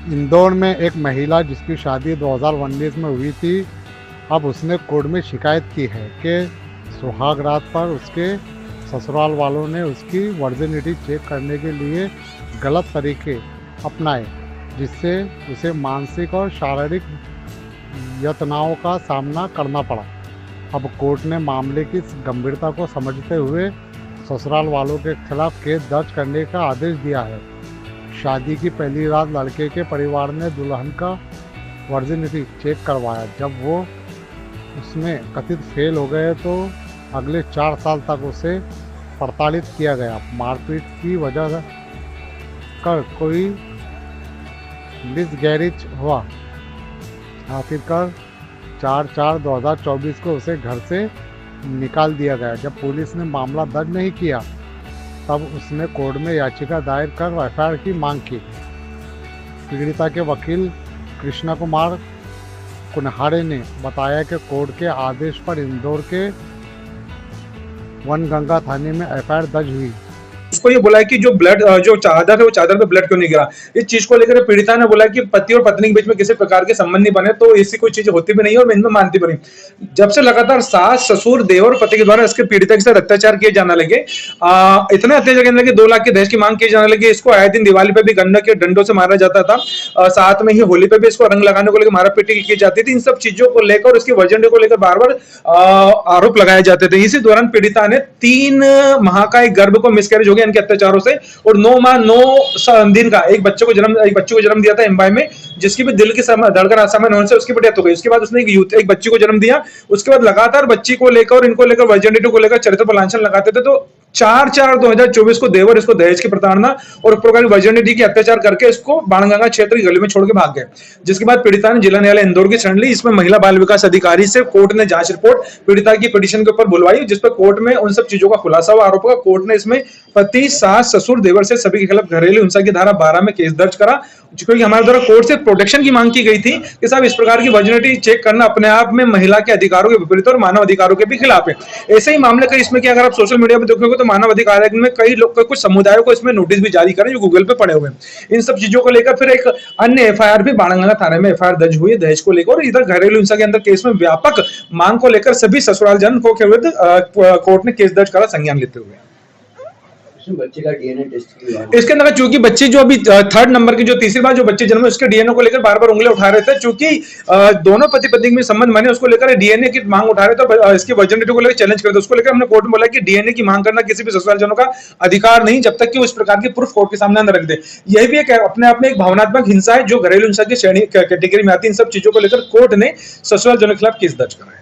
इंदौर में एक महिला जिसकी शादी 2019 में हुई थी, अब उसने कोर्ट में शिकायत की है कि सुहाग रात पर उसके ससुराल वालों ने उसकी वर्जिनिटी चेक करने के लिए गलत तरीके अपनाए, जिससे उसे मानसिक और शारीरिक यातनाओं का सामना करना पड़ा। अब कोर्ट ने मामले की गंभीरता को समझते हुए ससुराल वालों के खिलाफ केस दर्ज करने का आदेश दिया है। शादी की पहली रात लड़के के परिवार ने दुल्हन का वर्जिनिटी चेक करवाया। जब वो उसमें कथित फेल हो गए तो अगले 4 साल तक उसे प्रताड़ित किया गया। मारपीट की वजह कर कोई मिसगैरेज हुआ। आखिरकार 4/4/2024 को उसे घर से निकाल दिया गया। जब पुलिस ने मामला दर्ज नहीं किया तब उसने कोर्ट में याचिका दायर कर एफआईआर की मांग की। पीड़िता के वकील कृष्णा कुमार कुन्हाड़े ने बताया कि कोर्ट के आदेश पर इंदौर के वनगंगा थाने में एफआईआर दर्ज हुई। उसको ये बोला है कि जो ब्लड जो चादर है वो चादर पे ब्लड क्यों नहीं गिरा। इस चीज को लेकर पीड़िता ने बोला कि पति और पत्नी के बीच में किसी प्रकार के संबंध नहीं बने, तो ऐसी कोई चीज होती भी नहीं है और मैं इनमें मानती भी नहीं। जब से लगातार सास ससुर देवर पति के द्वारा इसके पीड़िता के साथ अत्याचार किए जाने लगे, इतने अत्याचार करने लगे, 2 लाख के दहेज की मांग की जाने लगी। इसको आए दिन दिवाली पे भी गन्ना के डंडों से मारा जाता था, साथ में ही होली पे भी इसको रंग लगाने को लेकर मारा पीटी की जाती थी। इन सब चीजों को लेकर उसकी वर्जिनिटी को लेकर बार बार आरोप लगाए जाते थे। इसी दौरान पीड़िता ने 3 माह का एक गर्भ को मिसकैरेज हो गया इनके अत्याचारों से, और 9 माह 9 दिन का एक बच्चे को जन्म दिया था एम्बाई में, जिसकी भी दिल की धड़कन असामान्य होने से उसकी भी डेथ हो गई। उसके बाद उसने एक बच्ची को जन्म दिया। उसके बाद लगातार बच्ची को लेकर और इनको लेकर वर्जिनिटी को लेकर चरित्र पर लांछन लगाते थे। तो 4/4/2024 को देवर इसको दहेज की प्रताड़ना और प्रकार की वर्जिनिटी की अत्याचार करके इसको बाणगंगा क्षेत्र की गली में छोड़ के भाग गए। जिसके बाद पीड़िता ने जिला न्यायालय इंदौर की शरण ली। इसमें महिला बाल विकास अधिकारी से कोर्ट ने जांच रिपोर्ट पीड़िता की पिटीशन के ऊपर बुलवाई, जिस पर कोर्ट में उन सब चीजों का खुलासा हुआ, आरोप का। कोर्ट ने इसमें पति, सास, ससुर, देवर से सभी के खिलाफ घरेलू हिंसा की धारा 12 में केस दर्ज करा, क्योंकि हमारे द्वारा कोर्ट से प्रोटेक्शन की मांग की गई थी कि साहब इस प्रकार की वर्जिनिटी चेक करना अपने आप में महिला के अधिकारों के विपरीत और मानव अधिकारों के भी खिलाफ है। ऐसे ही मामले कई इसमें कि अगर आप सोशल मीडिया पर देखोगे तो मानव अधिकार में कई लोग, कुछ समुदायों को इसमें नोटिस भी जारी करें जो गूगल पे पड़े हुए हैं। इन सब चीजों को लेकर फिर एक अन्य एफआईआर भी बाणगंगा थाने में एफआईआर दर्ज हुई दहेज को लेकर। और इधर घरेलू हिंसा के अंदर केस में व्यापक मांग को लेकर सभी ससुराल जन को के विरुद्ध कोर्ट ने केस दर्ज करा संज्ञान लेते हुए। बच्चे का डीएनए टेस्ट इसके अंदर चूंकि बच्ची जो अभी 3rd नंबर की जो तीसरी बार जो बच्चे जन्मे उसके डीएनए को लेकर बार बार उंगली उठा रहे थे, चूंकि दोनों पति पत्नी में संबंध बने उसको लेकर डीएनए की मांग उठा रहे थे, तो इसकी वर्जिनिटी को लेकर चैलेंज करते। उसको लेकर हमने कोर्ट में बोला कि डीएनए की मांग करना किसी भी ससुराल जनों का अधिकार नहीं, जब तक कि उस प्रकार की प्रूफ कोर्ट के सामने न रख दे। यह भी एक अपने आप में एक भावनात्मक हिंसा है जो घरेलू हिंसा की श्रेणी कैटेगरी में आती है। इन सब चीजों को लेकर कोर्ट ने ससुराल जनों के खिलाफ केस दर्ज करा है।